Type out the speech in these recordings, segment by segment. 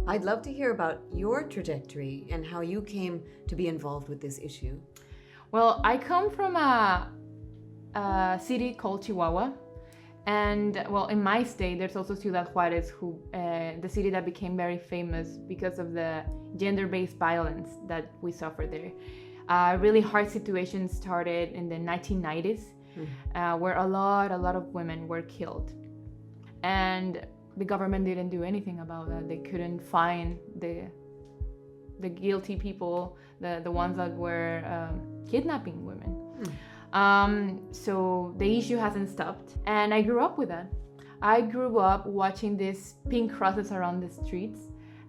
I'd love to hear about your trajectory and how you came to be involved with this issue. Well, I come from a city called Chihuahua. And well, in my state, there's also Ciudad Juarez, the city that became very famous because of the gender-based violence that we suffer there. Really hard situation started in the 1990s, where a lot of women were killed. And the government didn't do anything about that. They couldn't find the guilty people, the ones that were kidnapping women. So the issue hasn't stopped. And I grew up with that. I grew up watching these pink crosses around the streets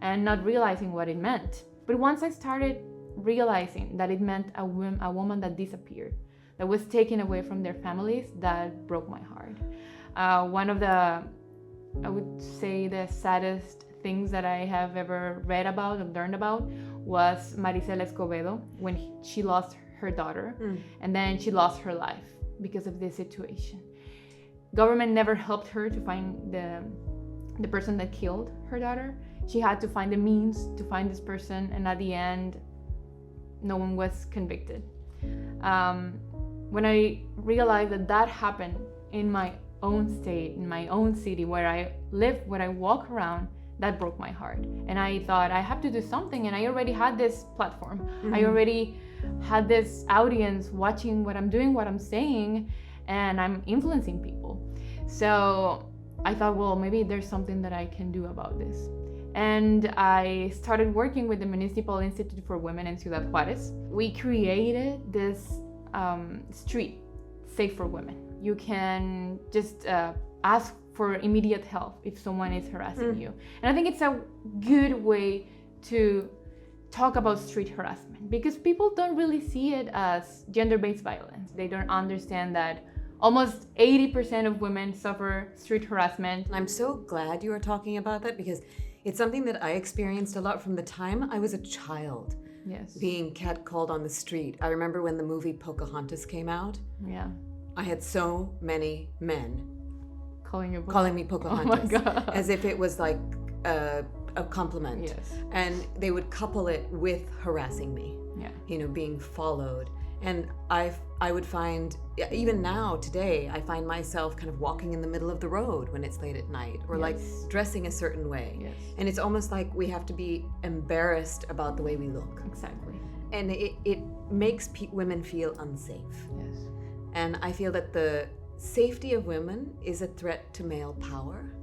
and not realizing what it meant. But once I started realizing that it meant a woman that disappeared, that was taken away from their families, that broke my heart. One of the, I would say, the saddest things that I have ever read about and learned about was Maricela Escobedo, when she lost her daughter, and then she lost her life because of this situation. Government never helped her to find the person that killed her daughter. She had to find the means to find this person, and at the end, no one was convicted. When I realized that happened in my own state, in my own city, where I live, where I walk around, that broke my heart. And I thought, I have to do something, and I already had this platform. I already had this audience watching what I'm doing, what I'm saying, and I'm influencing people. So I thought, well, maybe there's something that I can do about this. And I started working with the Municipal Institute for Women in Ciudad Juarez. We created this street safe for women. You can just ask for immediate help if someone is harassing you. And I think it's a good way to talk about street harassment, because people don't really see it as gender-based violence. They don't understand that almost 80% of women suffer street harassment. I'm so glad you are talking about that, because it's something that I experienced a lot from the time I was a child. Yes. Being catcalled on the street. I remember when the movie Pocahontas came out. Yeah. I had so many men calling me Pocahontas. Oh my God. As if it was like a compliment. Yes. And they would couple it with harassing me. Yeah. You know, being followed. And I would find, even now, today, I find myself kind of walking in the middle of the road when it's late at night, or like dressing a certain way. Yes. And it's almost like we have to be embarrassed about the way we look. Exactly. And it makes women feel unsafe. Yes. And I feel that the safety of women is a threat to male power.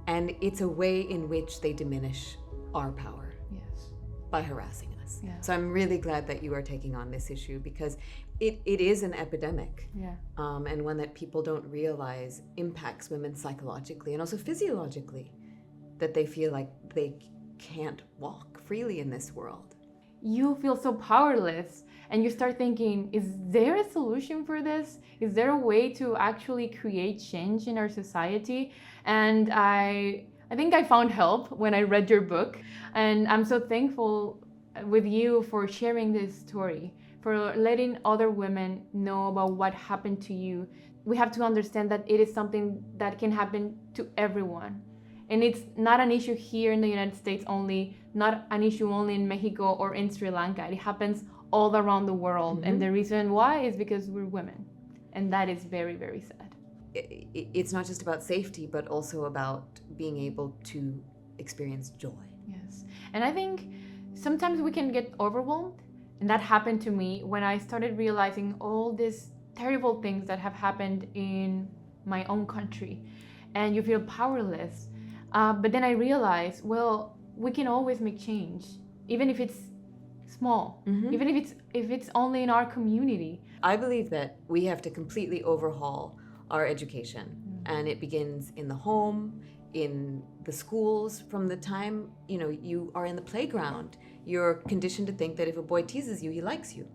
And it's a way in which they diminish our power. Yes. By harassing us. Yeah. So I'm really glad that you are taking on this issue, because it is an epidemic. Yeah. And one that people don't realize impacts women psychologically and also physiologically, that they feel like they can't walk freely in this world. You feel so powerless, and you start thinking, is there a solution for this? Is there a way to actually create change in our society? And I think I found help when I read your book, and I'm so thankful with you for sharing this story, for letting other women know about what happened to you. We have to understand that it is something that can happen to everyone. And it's not an issue here in the United States only, not an issue only in Mexico or in Sri Lanka. It happens all around the world. And the reason why is because we're women. And that is very, very sad. It's not just about safety, but also about being able to experience joy. Yes. And I think sometimes we can get overwhelmed. And that happened to me when I started realizing all these terrible things that have happened in my own country. And you feel powerless. But then I realized, well, we can always make change, even if it's small, even if it's only in our community. I believe that we have to completely overhaul our education, and it begins in the home, in the schools. From the time you are in the playground, you're conditioned to think that if a boy teases you, he likes you.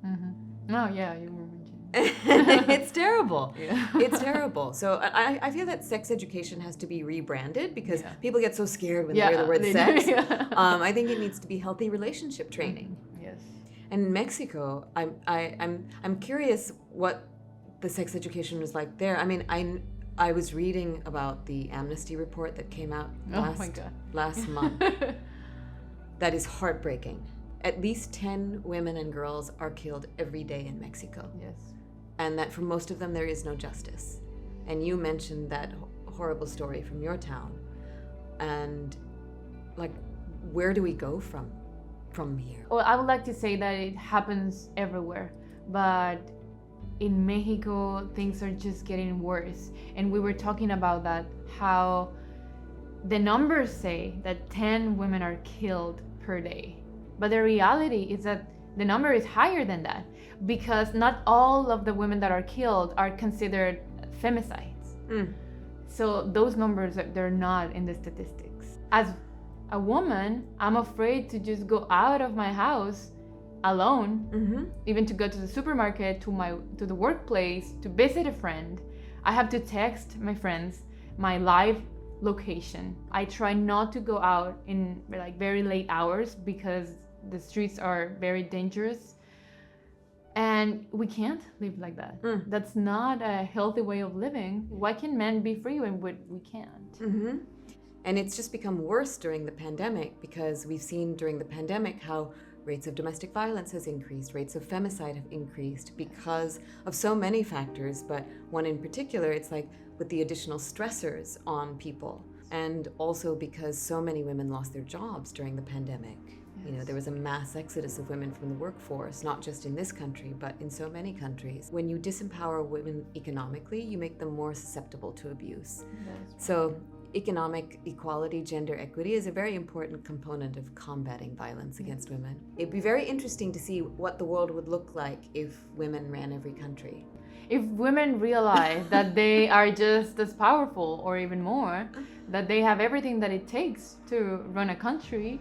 Oh yeah, you were mentioning. It's terrible. Yeah. It's terrible. So I feel that sex education has to be rebranded, because people get so scared when they hear the word sex. I think it needs to be healthy relationship training. Yes. And in Mexico, I'm curious what the sex education was like there. I mean, I was reading about the Amnesty report that came out Oh my God. last month. That is heartbreaking. At least 10 women and girls are killed every day in Mexico. Yes. And that for most of them there is no justice. And you mentioned that horrible story from your town. And like, where do we go from here? Well, I would like to say that it happens everywhere, but in Mexico, things are just getting worse. And we were talking about that, how the numbers say that 10 women are killed per day. But the reality is that the number is higher than that, because not all of the women that are killed are considered femicides. So those numbers, they're not in the statistics. As a woman, I'm afraid to just go out of my house alone, even to go to the supermarket, to the workplace, to visit a friend. I have to text my friends my live location. I try not to go out in like very late hours because the streets are very dangerous. And we can't live like that. That's not a healthy way of living. Why can men be free when we can't? And it's just become worse during the pandemic, because we've seen during the pandemic how rates of domestic violence has increased, rates of femicide have increased because of so many factors, but one in particular, it's like with the additional stressors on people, and also because so many women lost their jobs during the pandemic. You know, there was a mass exodus of women from the workforce, not just in this country, but in so many countries. When you disempower women economically, you make them more susceptible to abuse. So economic equality, gender equity is a very important component of combating violence against women. It'd be very interesting to see what the world would look like if women ran every country. If women realize that they are just as powerful or even more, that they have everything that it takes to run a country,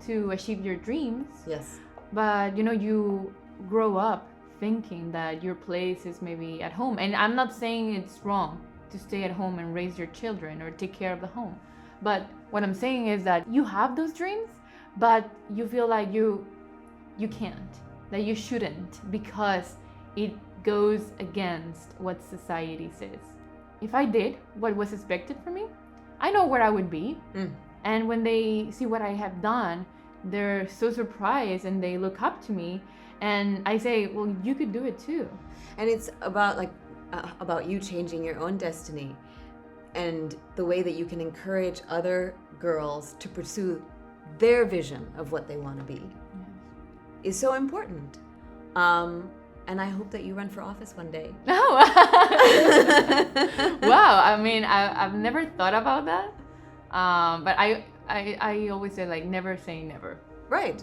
to achieve your dreams. Yes. But you grow up thinking that your place is maybe at home. And I'm not saying it's wrong to stay at home and raise your children or take care of the home. But what I'm saying is that you have those dreams, but you feel like you can't, that you shouldn't, because it goes against what society says. If I did what was expected from me, I know where I would be. And when they see what I have done, they're so surprised and they look up to me. And I say, well, you could do it too. And it's about about you changing your own destiny, and the way that you can encourage other girls to pursue their vision of what they want to be is so important. And I hope that you run for office one day. Oh. Wow. I mean, I've never thought about that. But I always say, like, never say never. Right.